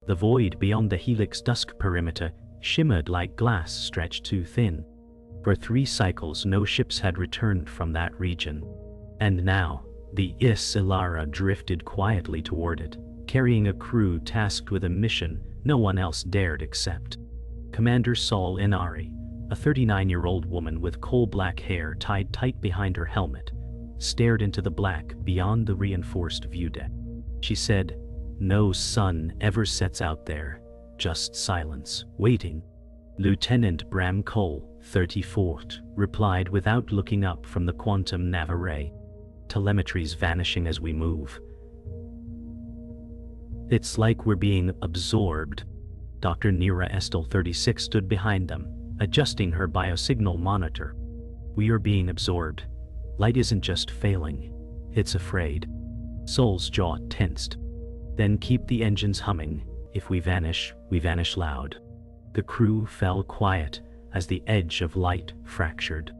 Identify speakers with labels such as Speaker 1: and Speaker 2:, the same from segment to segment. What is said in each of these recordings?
Speaker 1: The void beyond the Helix Dusk Perimeter shimmered like glass stretched too thin. For 3 cycles no ships had returned from that region. And now, the ISS Elara drifted quietly toward it, carrying a crew tasked with a mission no one else dared accept. Commander Sol Inari, a 39-year-old woman with coal-black hair tied tight behind her helmet, stared into the black beyond the reinforced view deck. She said, "No sun ever sets out there, just silence, waiting." Lieutenant Bram Kol, 34th, replied without looking up from the quantum nav array. "Telemetry's vanishing as we move. It's like we're being absorbed." Dr. Nyra Estel, 36, stood behind them, adjusting her biosignal monitor. "We are being absorbed. Light isn't just failing, it's afraid." Sol's jaw tensed. "Then keep the engines humming. If we vanish loud." The crew fell quiet as the edge of light fractured.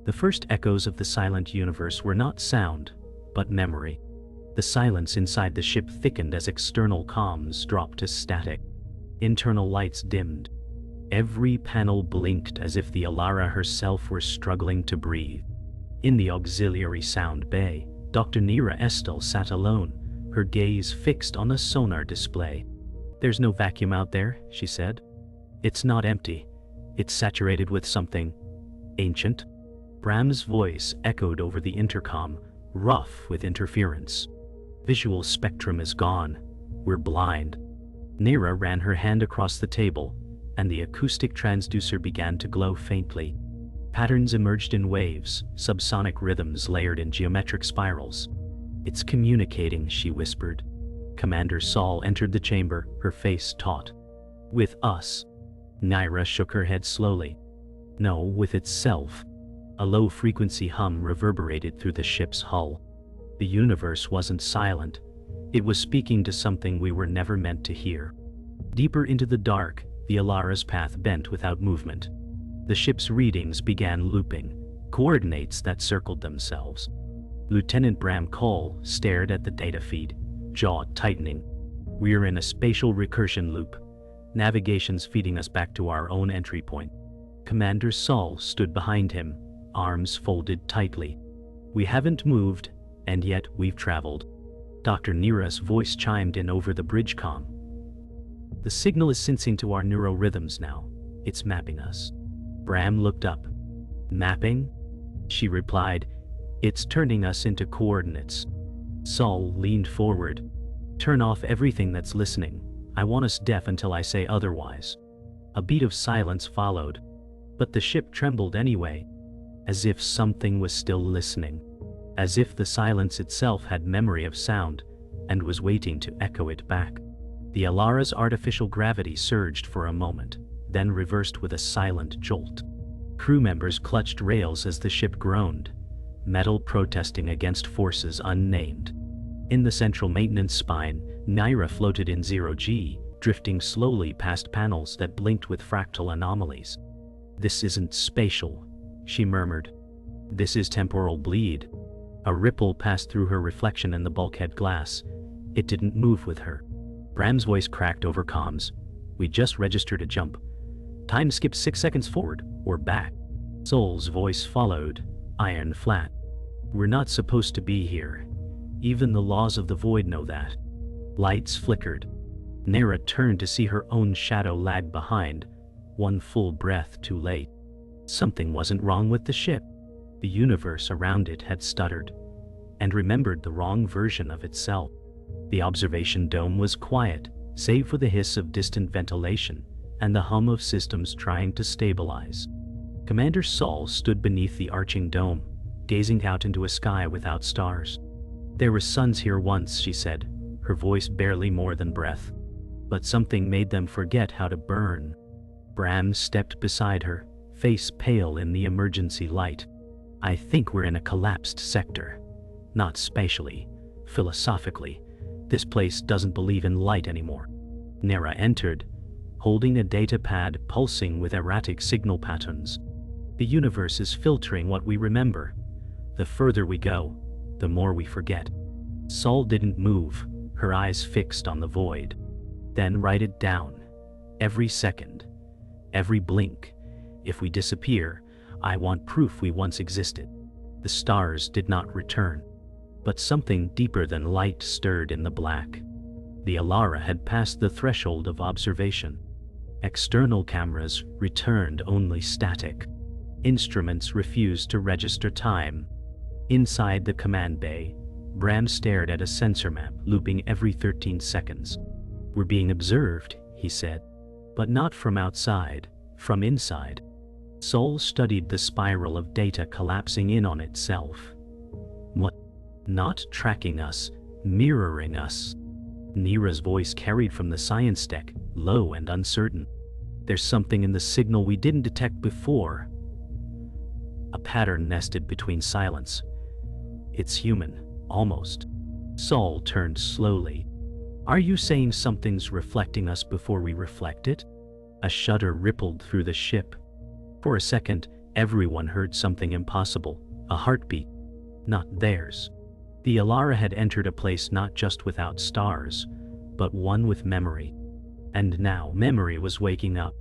Speaker 1: The first echoes of the silent universe were not sound, but memory. The silence inside the ship thickened as external comms dropped to static. Internal lights dimmed. Every panel blinked as if the Elara herself were struggling to breathe. In the auxiliary sound bay, Dr. Nyra Estel sat alone, her gaze fixed on a sonar display. "There's no vacuum out there," she said. "It's not empty. It's saturated with something ancient." Bram's voice echoed over the intercom, rough with interference. "Visual spectrum is gone. We're blind." Nyra ran her hand across the table, and the acoustic transducer began to glow faintly. Patterns emerged in waves, subsonic rhythms layered in geometric spirals. "It's communicating," she whispered. Commander Sol entered the chamber, her face taut. "With us." Nyra shook her head slowly. "No, with itself." A low-frequency hum reverberated through the ship's hull. The universe wasn't silent. It was speaking to something we were never meant to hear. Deeper into the dark, the Elara's path bent without movement. The ship's readings began looping, coordinates that circled themselves. Lieutenant Bram Kol stared at the data feed, jaw tightening. "We're in a spatial recursion loop. Navigation's feeding us back to our own entry point." Commander Sol stood behind him, arms folded tightly. "We haven't moved, and yet we've traveled." Dr. Nyra's voice chimed in over the bridge comm. "The signal is sensing to our neurorhythms now. It's mapping us." Bram looked up. "Mapping?" she replied. "It's turning us into coordinates." Sol leaned forward. "Turn off everything that's listening. I want us deaf until I say otherwise." A beat of silence followed, but the ship trembled anyway, as if something was still listening, as if the silence itself had memory of sound and was waiting to echo it back. The Elara's artificial gravity surged for a moment, then reversed with a silent jolt. Crew members clutched rails as the ship groaned, metal protesting against forces unnamed. In the central maintenance spine, Nyra floated in 0G, drifting slowly past panels that blinked with fractal anomalies. "This isn't spatial," she murmured. "This is temporal bleed." A ripple passed through her reflection in the bulkhead glass. It didn't move with her. Bram's voice cracked over comms. "We just registered a jump. Time skipped 6 seconds forward, or back." Sol's voice followed, iron flat. "We're not supposed to be here. Even the laws of the void know that." Lights flickered. Nyra turned to see her own shadow lag behind, one full breath too late. Something wasn't wrong with the ship. The universe around it had stuttered, and remembered the wrong version of itself. The observation dome was quiet, save for the hiss of distant ventilation and the hum of systems trying to stabilize. Commander Sol stood beneath the arching dome, gazing out into a sky without stars. "There were suns here once," she said, her voice barely more than breath. "But something made them forget how to burn." Bram stepped beside her, face pale in the emergency light. "I think we're in a collapsed sector. Not spatially, philosophically. This place doesn't believe in light anymore." Nyra entered, holding a data pad pulsing with erratic signal patterns. "The universe is filtering what we remember. The further we go, the more we forget." Sol didn't move, her eyes fixed on the void. Then write it down. Every second. Every blink. If we disappear, I want proof we once existed. The stars did not return. But something deeper than light stirred in the black. The Elara had passed the threshold of observation. External cameras returned only static. Instruments refused to register time. Inside the command bay, Bram stared at a sensor map looping every 13 seconds. "We're being observed," he said. "But not from outside, from inside." Sol studied the spiral of data collapsing in on itself. "What? Not tracking us, mirroring us." Nyra's voice carried from the science deck, low and uncertain. "There's something in the signal we didn't detect before." A pattern nested between silence. "It's human, almost." Sol turned slowly. "Are you saying something's reflecting us before we reflect it?" A shudder rippled through the ship. For a second, everyone heard something impossible, a heartbeat. Not theirs. The Elara had entered a place not just without stars, but one with memory. And now memory was waking up.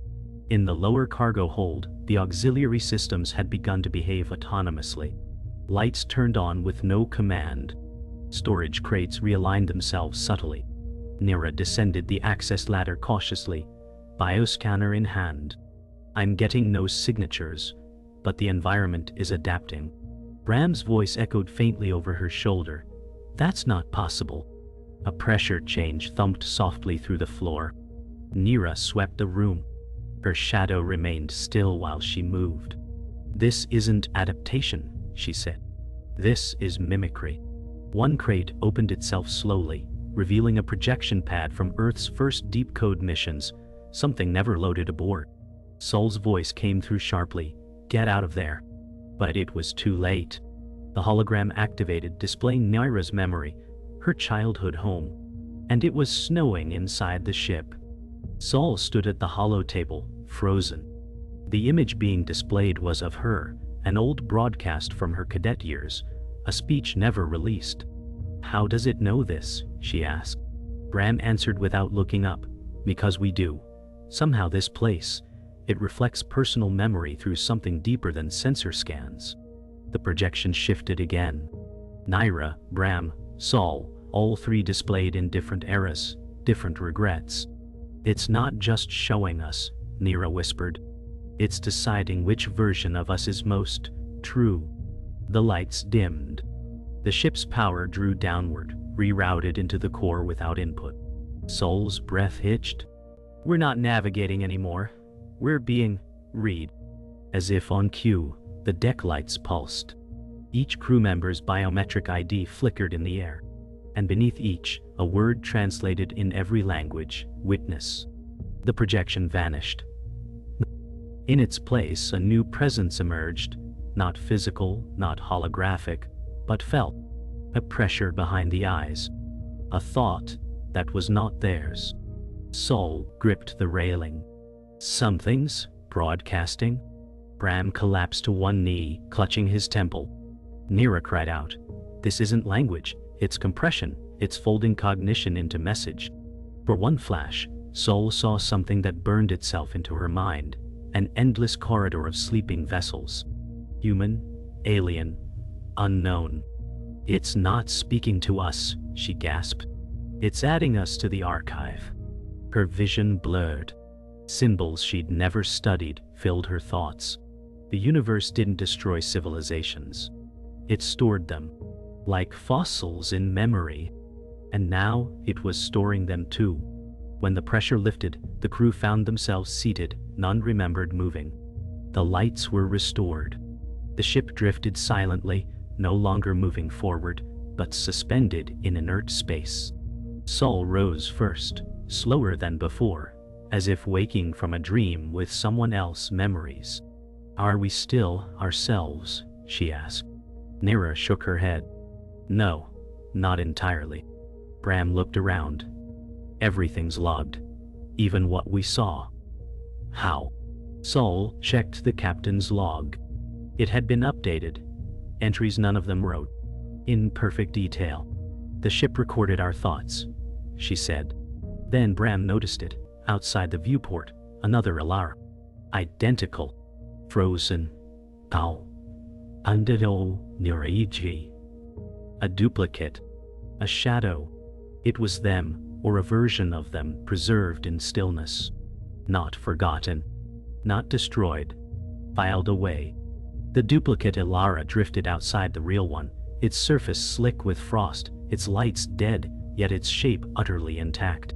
Speaker 1: In the lower cargo hold, the auxiliary systems had begun to behave autonomously. Lights turned on with no command. Storage crates realigned themselves subtly. Nyra descended the access ladder cautiously, bioscanner in hand. "I'm getting no signatures, but the environment is adapting." Bram's voice echoed faintly over her shoulder. "That's not possible." A pressure change thumped softly through the floor. Nyra swept the room. Her shadow remained still while she moved. "This isn't adaptation," she said. "This is mimicry." One crate opened itself slowly, revealing a projection pad from Earth's first deep code missions, something never loaded aboard. Sol's voice came through sharply, "Get out of there." But it was too late. The hologram activated, displaying Nyra's memory, her childhood home. And it was snowing inside the ship. Sol stood at the holo table, frozen. The image being displayed was of her, an old broadcast from her cadet years, a speech never released. "How does it know this?" she asked. Bram answered without looking up. "Because we do. Somehow this place, it reflects personal memory through something deeper than sensor scans." The projection shifted again. Nyra, Bram, Sol, all three displayed in different eras, different regrets. "It's not just showing us," Nyra whispered. "It's deciding which version of us is most true." The lights dimmed. The ship's power drew downward, rerouted into the core without input. Sol's breath hitched. "We're not navigating anymore. We're being read." As if on cue, the deck lights pulsed. Each crew member's biometric ID flickered in the air. And beneath each, a word translated in every language, "Witness." The projection vanished. In its place, a new presence emerged, not physical, not holographic, but felt. A pressure behind the eyes. A thought that was not theirs. Sol gripped the railing. "Something's broadcasting?" Bram collapsed to one knee, clutching his temple. Nyra cried out, "This isn't language, it's compression, it's folding cognition into message." For one flash, Sol saw something that burned itself into her mind, an endless corridor of sleeping vessels. Human, alien, unknown. "It's not speaking to us," she gasped. "It's adding us to the archive." Her vision blurred. Symbols she'd never studied filled her thoughts. The universe didn't destroy civilizations. It stored them, like fossils in memory. And now it was storing them too. When the pressure lifted, the crew found themselves seated, none remembered moving. The lights were restored. The ship drifted silently, no longer moving forward, but suspended in inert space. Sol rose first, slower than before, as if waking from a dream with someone else's memories. "Are we still ourselves?" she asked. Nyra shook her head. "No, not entirely." Bram looked around. "Everything's logged, even what we saw." "How?" Sol checked the captain's log. It had been updated, entries none of them wrote, in perfect detail. "The ship recorded our thoughts," she said. Then Bram noticed it, outside the viewport, another Elara. Identical. Frozen. Ow. Andado Nyra. A duplicate. A shadow. It was them, or a version of them, preserved in stillness. Not forgotten. Not destroyed. Filed away. The duplicate Elara drifted outside the real one, its surface slick with frost, its lights dead, yet its shape utterly intact.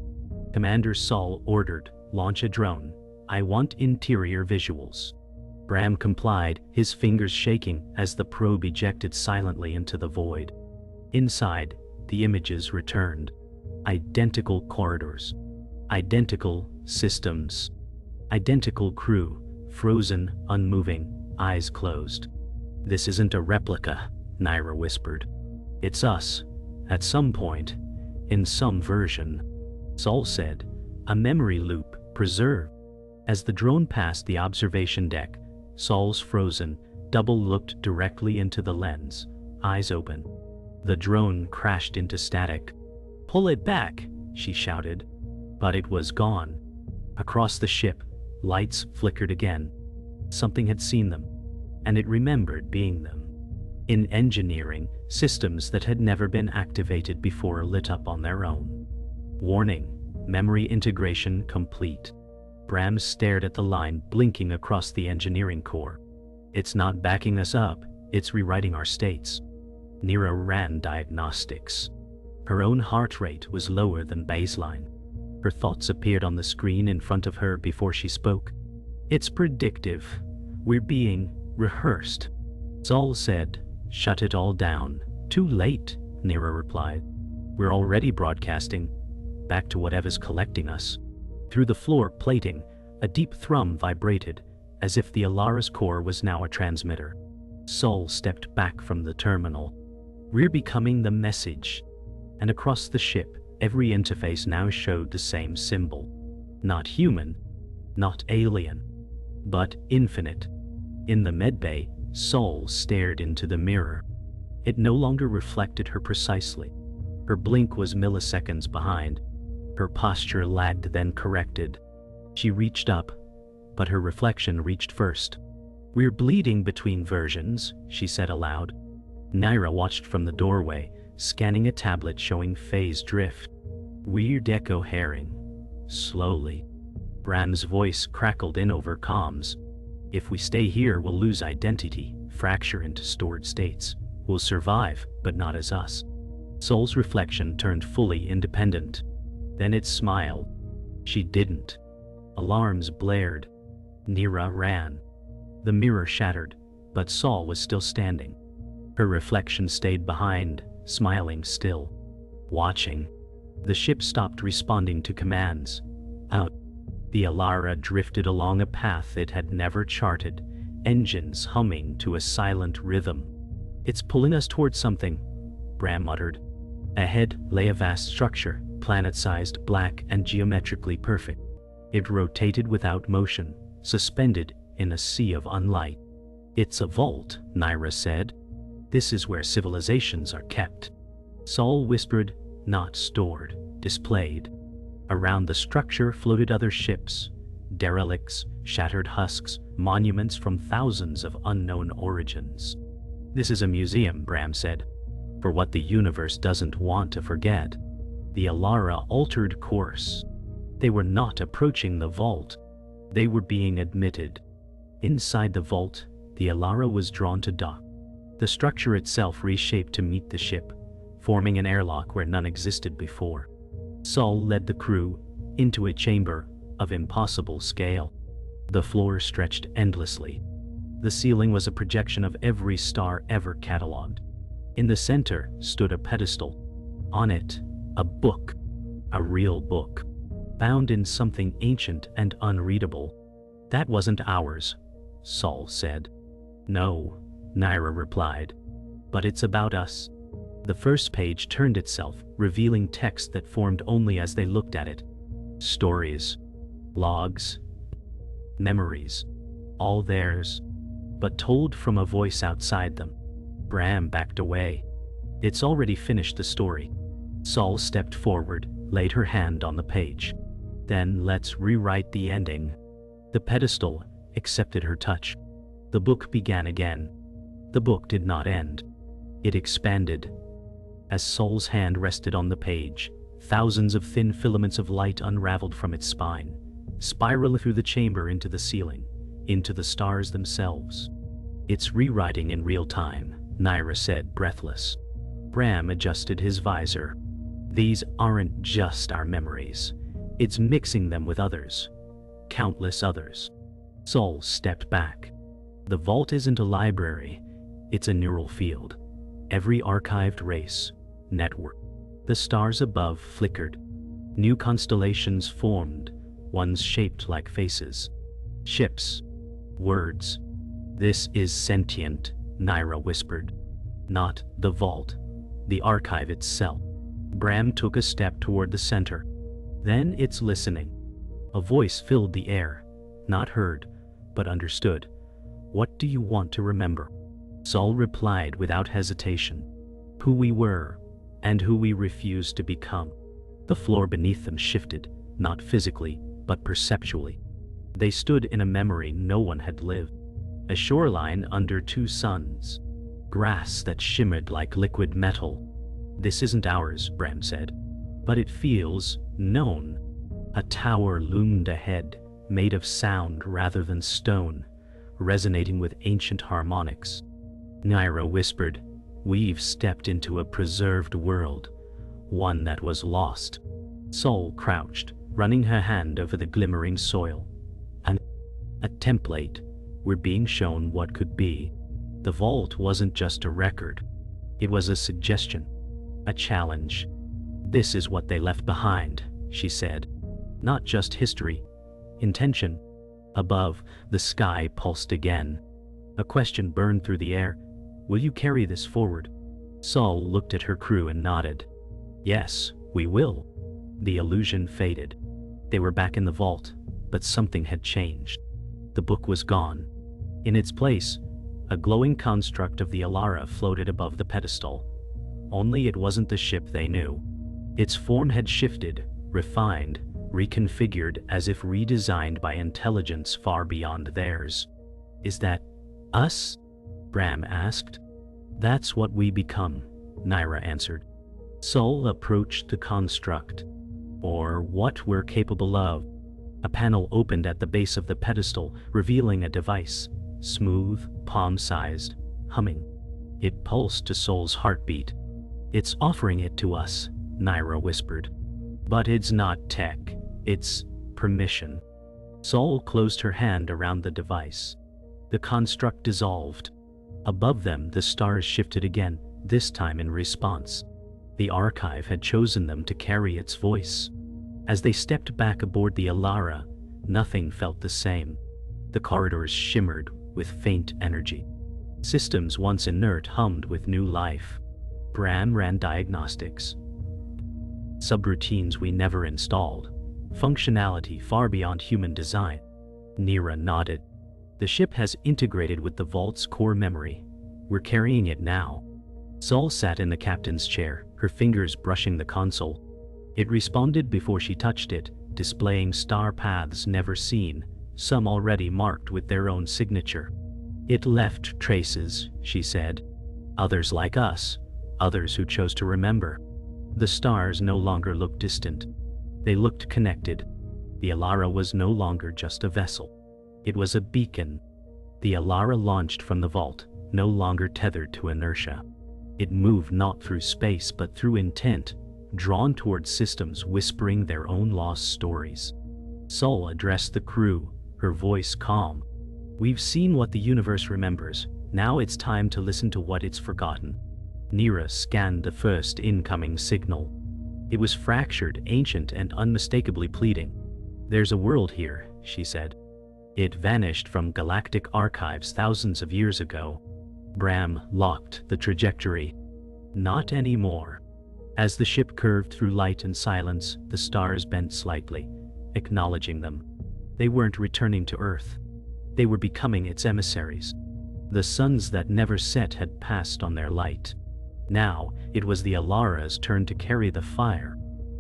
Speaker 1: Commander Sol ordered, "Launch a drone. I want interior visuals." Bram complied, his fingers shaking as the probe ejected silently into the void. Inside, the images returned. Identical corridors. Identical systems. Identical crew, frozen, unmoving, eyes closed. "This isn't a replica," Nyra whispered. "It's us, at some point, in some version." Sol said, "A memory loop, preserved." As the drone passed the observation deck, Sol's frozen double looked directly into the lens, eyes open. The drone crashed into static. "Pull it back," she shouted. But it was gone. Across the ship, lights flickered again. Something had seen them, and it remembered being them. In engineering, systems that had never been activated before lit up on their own. Warning, memory integration complete. Bram stared at the line blinking across the engineering core. "It's not backing us up, it's rewriting our states." Nyra ran diagnostics. Her own heart rate was lower than baseline. Her thoughts appeared on the screen in front of her before she spoke. "It's predictive. We're being rehearsed." Sol said, "Shut it all down." "Too late," Nyra replied. "We're already broadcasting. Back to whatever's collecting us." Through the floor plating, a deep thrum vibrated, as if the Elara's core was now a transmitter. Sol stepped back from the terminal. "We're becoming the message." And across the ship, every interface now showed the same symbol. Not human, not alien, but infinite. In the medbay, Sol stared into the mirror. It no longer reflected her precisely. Her blink was milliseconds behind. Her posture lagged, then corrected. She reached up, but her reflection reached first. "We're bleeding between versions," she said aloud. Nyra watched from the doorway, scanning a tablet showing phase drift. "Weird echo herring." Slowly. Bram's voice crackled in over comms. "If we stay here, we'll lose identity, fracture into stored states. We'll survive, but not as us." Sol's reflection turned fully independent. Then it smiled. She didn't. Alarms blared. Nyra ran. The mirror shattered, but Sol was still standing. Her reflection stayed behind, smiling still. Watching. The ship stopped responding to commands. Out. The Elara drifted along a path it had never charted, engines humming to a silent rhythm. "It's pulling us towards something," Bram muttered. Ahead lay a vast structure, planet-sized, black, and geometrically perfect. It rotated without motion, suspended in a sea of unlight. "It's a vault," Nyra said. "This is where civilizations are kept." Sol whispered, "Not stored, displayed." Around the structure floated other ships, derelicts, shattered husks, monuments from thousands of unknown origins. "This is a museum," Bram said, "for what the universe doesn't want to forget." The Elara altered course. They were not approaching the vault. They were being admitted. Inside the vault, the Elara was drawn to dock. The structure itself reshaped to meet the ship, forming an airlock where none existed before. Sol led the crew into a chamber of impossible scale. The floor stretched endlessly. The ceiling was a projection of every star ever catalogued. In the center stood a pedestal. On it, a book. A real book. Bound in something ancient and unreadable. "That wasn't ours," Sol said. "No," Nyra replied. "But it's about us." The first page turned itself, revealing text that formed only as they looked at it. Stories. Logs. Memories. All theirs. But told from a voice outside them. Bram backed away. "It's already finished the story." Sol stepped forward, laid her hand on the page. Then let's rewrite the ending. The pedestal accepted her touch. The book began again. The book did not end. It expanded. As Sol's hand rested on the page, thousands of thin filaments of light unraveled from its spine, spiraling through the chamber into the ceiling, into the stars themselves. It's rewriting in real time, Nyra said, breathless. Bram adjusted his visor. These aren't just our memories. It's mixing them with others. Countless others. Sol stepped back. The vault isn't a library. It's a neural field. Every archived race, network. The stars above flickered. New constellations formed, ones shaped like faces. Ships. Words. This is sentient, Nyra whispered. Not the vault. The archive itself. Bram took a step toward the center. Then it's listening. A voice filled the air, not heard, but understood. What do you want to remember? Sol replied without hesitation. Who we were, and who we refused to become. The floor beneath them shifted, not physically, but perceptually. They stood in a memory no one had lived. A shoreline under two suns. Grass that shimmered like liquid metal. This isn't ours, Bram said. But it feels known. A tower loomed ahead, made of sound rather than stone, resonating with ancient harmonics. Nyra whispered, "We've stepped into a preserved world, one that was lost." Sol crouched, running her hand over the glimmering soil. A template. We're being shown what could be. The vault wasn't just a record. It was a suggestion, a challenge. This is what they left behind, she said. Not just history, intention. Above, the sky pulsed again. A question burned through the air. Will you carry this forward? Sol looked at her crew and nodded. Yes, we will. The illusion faded. They were back in the vault, but something had changed. The book was gone. In its place, a glowing construct of the Elara floated above the pedestal. Only it wasn't the ship they knew. Its form had shifted, refined, reconfigured as if redesigned by intelligence far beyond theirs. Is that us? Bram asked. That's what we become, Nyra answered. Sol approached the construct, or what we're capable of. A panel opened at the base of the pedestal, revealing a device, smooth, palm-sized, humming. It pulsed to Sol's heartbeat. It's offering it to us, Nyra whispered. But it's not tech, it's permission. Sol closed her hand around the device. The construct dissolved. Above them, the stars shifted again, this time in response. The archive had chosen them to carry its voice. As they stepped back aboard the Elara, nothing felt the same. The corridors shimmered with faint energy. Systems once inert hummed with new life. Bram ran diagnostics. Subroutines we never installed. Functionality far beyond human design. Nyra nodded. The ship has integrated with the vault's core memory. We're carrying it now. Sol sat in the captain's chair, her fingers brushing the console. It responded before she touched it, displaying star paths never seen, some already marked with their own signature. It left traces, she said. Others like us, others who chose to remember. The stars no longer looked distant. They looked connected. The Elara was no longer just a vessel. It was a beacon. The Elara launched from the vault, no longer tethered to inertia. It moved not through space but through intent, drawn towards systems whispering their own lost stories. Sol addressed the crew, her voice calm. We've seen what the universe remembers. Now it's time to listen to what it's forgotten. Nyra scanned the first incoming signal. It was fractured, ancient, and unmistakably pleading. There's a world here, she said. It vanished from galactic archives thousands of years ago. Bram locked the trajectory. Not anymore. As the ship curved through light and silence, the stars bent slightly, acknowledging them. They weren't returning to Earth. They were becoming its emissaries. The suns that never set had passed on their light. Now, it was the Elara's turn to carry the fire.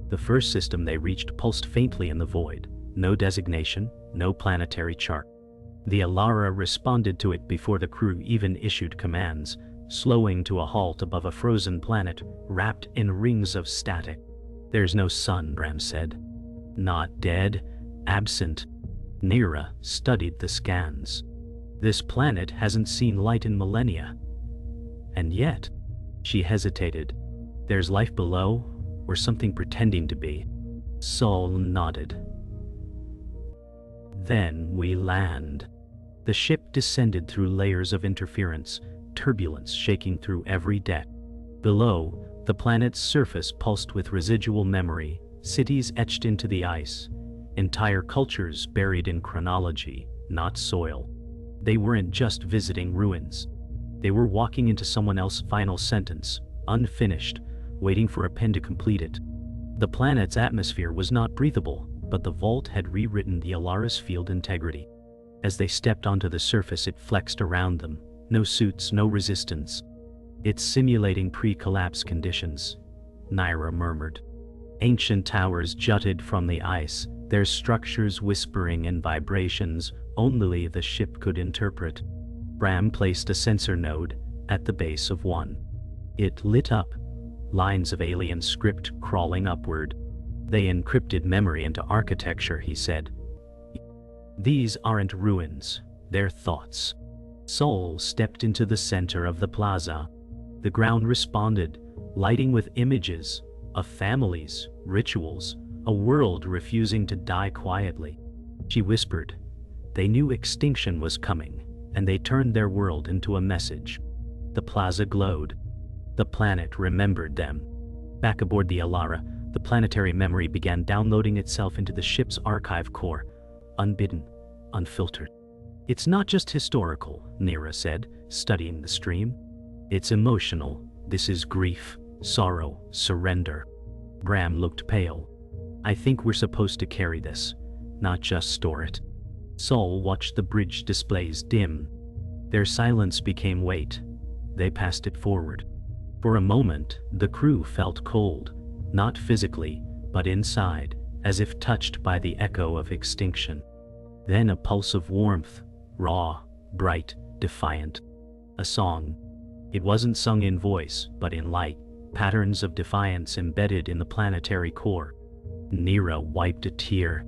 Speaker 1: The first system they reached pulsed faintly in the void. No designation, no planetary chart. The Elara responded to it before the crew even issued commands, slowing to a halt above a frozen planet wrapped in rings of static. "There's no sun," Bram said. "Not dead, absent." Nyra studied the scans. "This planet hasn't seen light in millennia." And yet, she hesitated. "There's life below, or something pretending to be." Sol nodded. "Then we land." The ship descended through layers of interference, turbulence shaking through every deck. Below, the planet's surface pulsed with residual memory, cities etched into the ice, entire cultures buried in chronology, not soil. They weren't just visiting ruins. They were walking into someone else's final sentence, unfinished, waiting for a pen to complete it. The planet's atmosphere was not breathable, but the vault had rewritten the Elara's field integrity. As they stepped onto the surface, it flexed around them. No suits, no resistance. "It's simulating pre-collapse conditions," Nyra murmured. Ancient towers jutted from the ice, their structures whispering in vibrations only the ship could interpret. Bram placed a sensor node at the base of one. It lit up, lines of alien script crawling upward. "They encrypted memory into architecture," he said. "These aren't ruins, they're thoughts." Sol stepped into the center of the plaza. The ground responded, lighting with images of families, rituals, a world refusing to die quietly. She whispered. They knew extinction was coming, and they turned their world into a message. The plaza glowed. The planet remembered them. Back aboard the Elara, the planetary memory began downloading itself into the ship's archive core, unbidden, unfiltered. "It's not just historical," Nyra said, studying the stream. "It's emotional. This is grief, sorrow, surrender." Bram looked pale. "I think we're supposed to carry this, not just store it." Sol watched the bridge displays dim. Their silence became weight. They passed it forward. For a moment, the crew felt cold, not physically, but inside, as if touched by the echo of extinction. Then a pulse of warmth, raw, bright, defiant. A song. It wasn't sung in voice, but in light, patterns of defiance embedded in the planetary core. Nyra wiped a tear.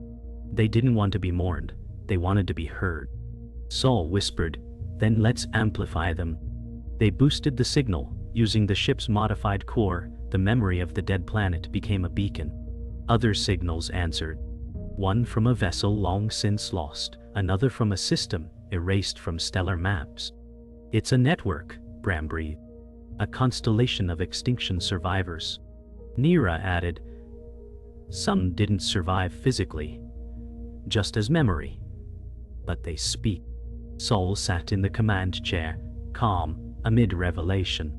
Speaker 1: They didn't want to be mourned, they wanted to be heard. Sol whispered, "Then let's amplify them." They boosted the signal. Using the ship's modified core, the memory of the dead planet became a beacon. Other signals answered. One from a vessel long since lost, another from a system erased from stellar maps. "It's a network," Bram breathed. "A constellation of extinction survivors." Nyra added, "Some didn't survive physically, just as memory. But they speak." Sol sat in the command chair, calm, amid revelation.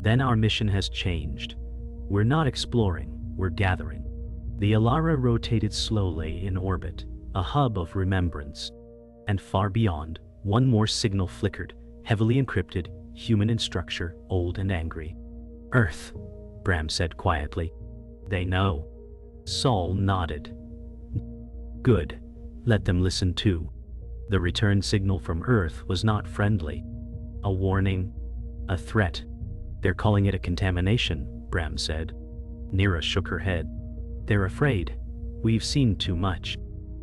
Speaker 1: "Then our mission has changed. We're not exploring, we're gathering." The Elara rotated slowly in orbit, a hub of remembrance. And far beyond, one more signal flickered, heavily encrypted, human in structure, old and angry. "Earth," Bram said quietly. "They know." Sol nodded. "Good. Let them listen too." The return signal from Earth was not friendly. A warning, a threat. "They're calling it a contamination," Bram said. Nyra shook her head. "They're afraid. We've seen too much."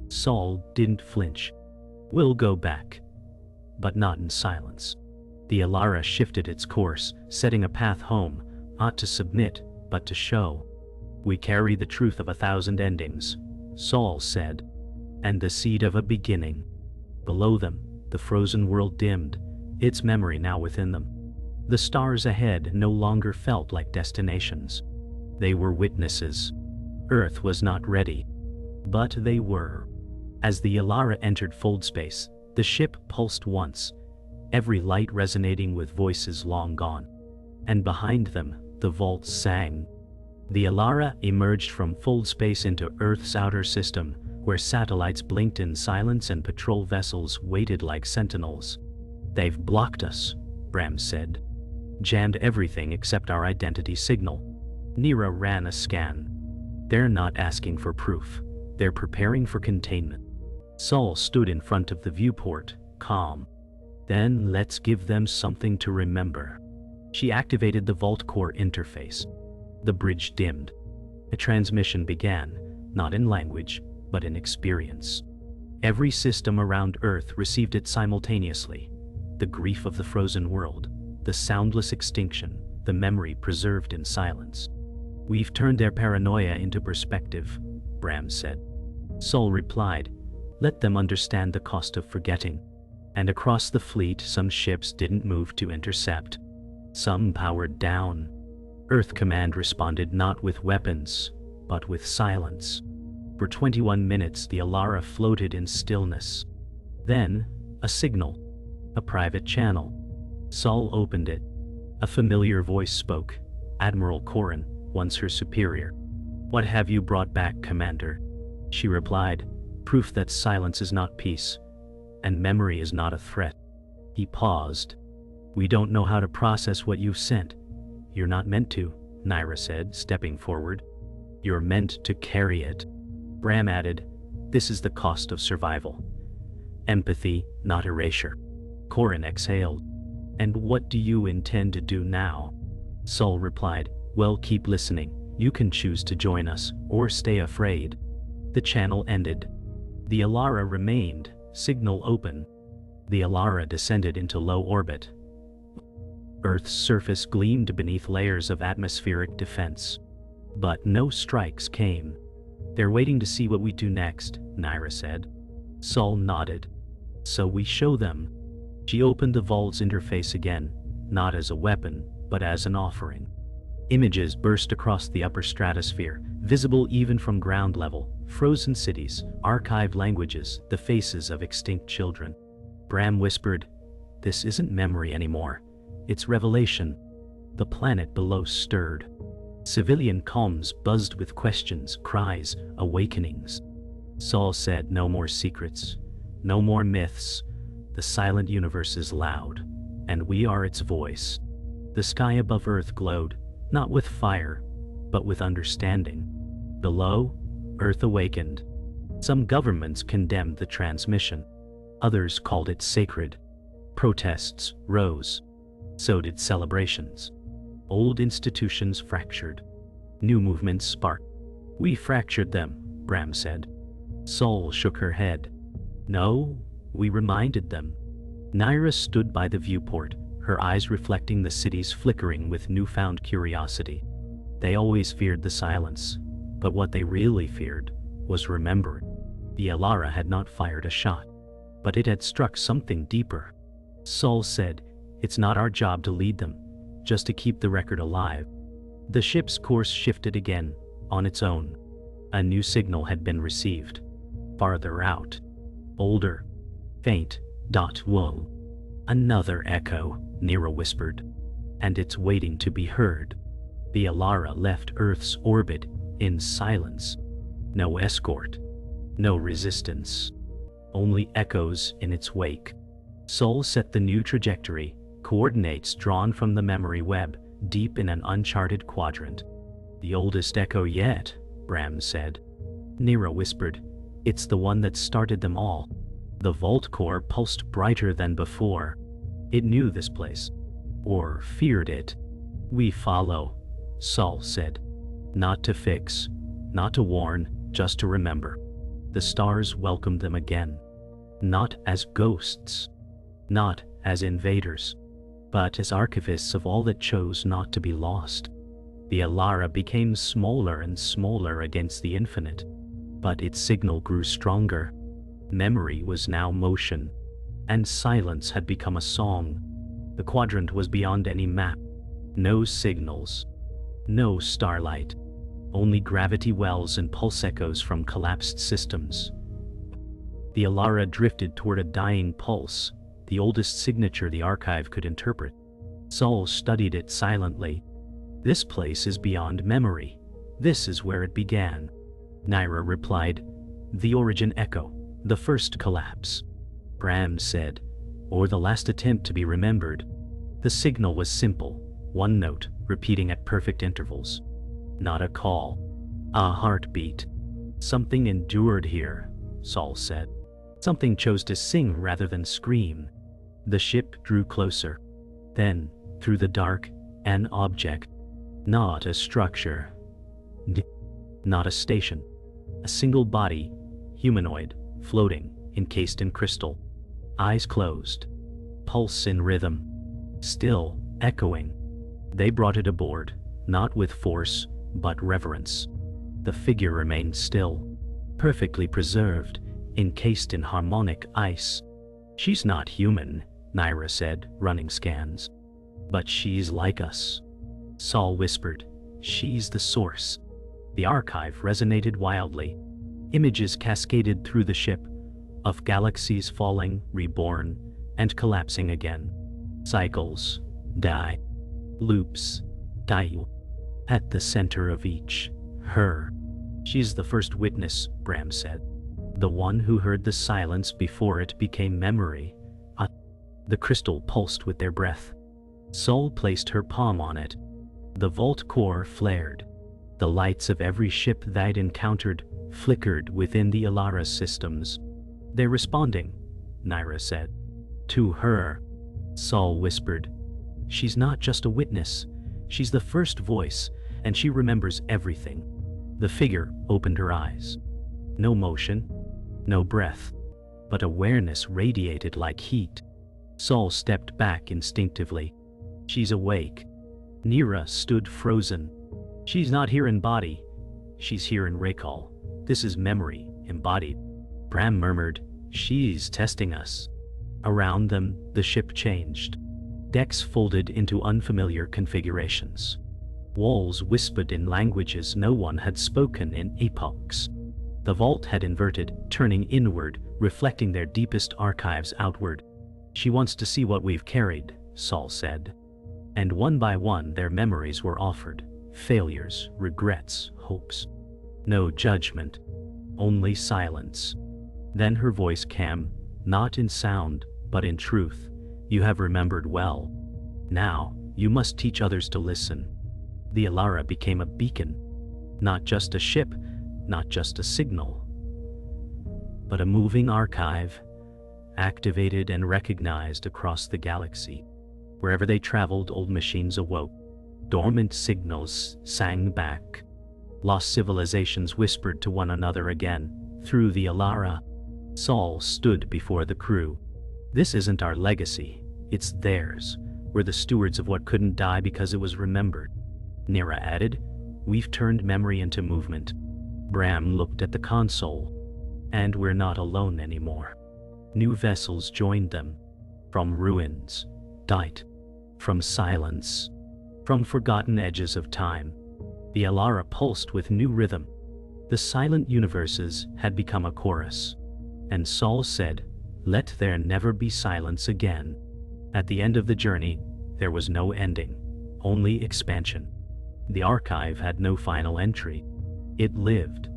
Speaker 1: Sol didn't flinch. "We'll go back." But not in silence. The Elara shifted its course, setting a path home, not to submit, but to show. "We carry the truth of 1,000 endings," Sol said. "And the seed of a beginning." Below them, the frozen world dimmed, its memory now within them. The stars ahead no longer felt like destinations. They were witnesses. Earth was not ready. But they were. As the Elara entered fold space, the ship pulsed once, every light resonating with voices long gone. And behind them, the vault sang. The Elara emerged from fold space into Earth's outer system, where satellites blinked in silence and patrol vessels waited like sentinels. "They've blocked us," Bram said. "Jammed everything except our identity signal." Nyra ran a scan. They're not asking for proof. They're preparing for containment. Sol stood in front of the viewport, calm. Then let's give them something to remember. She activated the Vault Core interface. The bridge dimmed. A transmission began, not in language, but in experience. Every system around Earth received it simultaneously. The grief of the frozen world, the soundless extinction, the memory preserved in silence. We've turned their paranoia into perspective, Bram said. Sol replied, let them understand the cost of forgetting. And across the fleet, some ships didn't move to intercept. Some powered down. Earth Command responded not with weapons, but with silence. For 21 minutes, the Elara floated in stillness. Then, a signal. A private channel. Sol opened it. A familiar voice spoke. Admiral Corrin, once her superior. What have you brought back, Commander? She replied, proof that silence is not peace, and memory is not a threat. He paused. We don't know how to process what you've sent. You're not meant to, Nyra said, stepping forward. You're meant to carry it. Bram added, this is the cost of survival. Empathy, not erasure. Corrin exhaled. And what do you intend to do now? Sol replied, well, keep listening. You can choose to join us, or stay afraid. The channel ended. The Elara remained, signal open. The Elara descended into low orbit. Earth's surface gleamed beneath layers of atmospheric defense. But no strikes came. They're waiting to see what we do next, Nyra said. Sol nodded. So we show them. She opened the vault's interface again, not as a weapon, but as an offering. Images burst across the upper stratosphere, visible even from ground level, frozen cities, archived languages, the faces of extinct children. Bram whispered, this isn't memory anymore. It's revelation. The planet below stirred. Civilian comms buzzed with questions, cries, awakenings. Sol said, no more secrets, no more myths. The silent universe is loud, and we are its voice. The sky above Earth glowed, not with fire, but with understanding. Below, Earth awakened. Some governments condemned the transmission. Others called it sacred. Protests rose. So did celebrations. Old institutions fractured. New movements sparked. We fractured them, Bram said. Sol shook her head. No, we reminded them. Nyra stood by the viewport, her eyes reflecting the cities flickering with newfound curiosity. They always feared the silence, but what they really feared was remembering. The Elara had not fired a shot, but it had struck something deeper. Sol said, it's not our job to lead them, just to keep the record alive. The ship's course shifted again, on its own. A new signal had been received. Farther out. Older. Faint. Whoa. Another echo, Nyra whispered. And it's waiting to be heard. The Elara left Earth's orbit in silence. No escort. No resistance. Only echoes in its wake. Sol set the new trajectory, coordinates drawn from the memory web, deep in an uncharted quadrant. The oldest echo yet, Bram said. Nyra whispered, it's the one that started them all. The Vault Core pulsed brighter than before. It knew this place. Or feared it. We follow, Sol said. Not to fix, not to warn, just to remember. The stars welcomed them again. Not as ghosts. Not as invaders. But as archivists of all that chose not to be lost. The Elara became smaller and smaller against the infinite. But its signal grew stronger. Memory was now motion, and silence had become a song. The quadrant was beyond any map. No signals. No starlight. Only gravity wells and pulse echoes from collapsed systems. The Elara drifted toward a dying pulse, the oldest signature the archive could interpret. Sol studied it silently. This place is beyond memory. This is where it began. Nyra replied, the origin echo. The first collapse. Bram said, or the last attempt to be remembered. The signal was simple, one note, repeating at perfect intervals. Not a call. A heartbeat. Something endured here, Sol said. Something chose to sing rather than scream. The ship drew closer. Then, through the dark, an object. Not a structure. Not a station. A single body, humanoid, floating, encased in crystal. Eyes closed. Pulse in rhythm. Still, echoing. They brought it aboard, not with force, but reverence. The figure remained still, perfectly preserved, encased in harmonic ice. She's not human, Nyra said, running scans. But she's like us. Sol whispered, she's the source. The archive resonated wildly. Images cascaded through the ship, of galaxies falling, reborn, and collapsing again. Cycles, die. Loops, die. At the center of each, her. She's the first witness, Bram said. The one who heard the silence before it became memory. The crystal pulsed with their breath. Sol placed her palm on it. The vault core flared. The lights of every ship they'd encountered flickered within the Elara systems. They're responding, Nyra said. To her. Sol whispered. She's not just a witness. She's the first voice, and she remembers everything. The figure opened her eyes. No motion, no breath, but awareness radiated like heat. Sol stepped back instinctively. She's awake. Nyra stood frozen. She's not here in body. She's here in recall. This is memory, embodied. Bram murmured, she's testing us. Around them, the ship changed. Decks folded into unfamiliar configurations. Walls whispered in languages no one had spoken in epochs. The vault had inverted, turning inward, reflecting their deepest archives outward. She wants to see what we've carried, Sol said. And one by one their memories were offered. Failures, regrets, hopes. No judgment. Only silence. Then her voice came, not in sound, but in truth. You have remembered well. Now, you must teach others to listen. The Elara became a beacon. Not just a ship, not just a signal, but a moving archive, activated and recognized across the galaxy. Wherever they traveled, old machines awoke. Dormant signals sang back. Lost civilizations whispered to one another again. Through the Elara, Sol stood before the crew. This isn't our legacy, it's theirs. We're the stewards of what couldn't die because it was remembered. Nyra added, we've turned memory into movement. Bram looked at the console. And we're not alone anymore. New vessels joined them. From ruins, died. From silence. From forgotten edges of time. The Elara pulsed with new rhythm. The silent universes had become a chorus. And Sol said, let there never be silence again. At the end of the journey, there was no ending, only expansion. The archive had no final entry. It lived.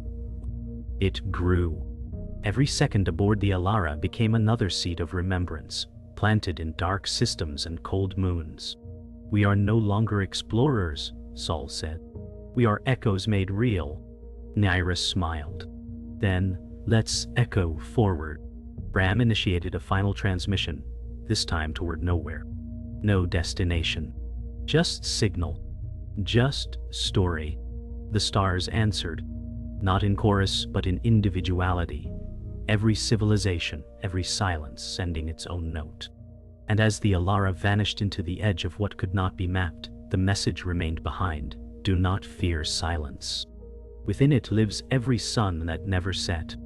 Speaker 1: It grew. Every second aboard the Elara became another seed of remembrance, planted in dark systems and cold moons. We are no longer explorers, Sol said. We are echoes made real. Nyra smiled. Then, let's echo forward. Bram initiated a final transmission, this time toward nowhere. No destination. Just signal. Just story. The stars answered, not in chorus but in individuality. Every civilization, every silence sending its own note. And as the Elara vanished into the edge of what could not be mapped, the message remained behind. Do not fear silence. Within it lives every sun that never set.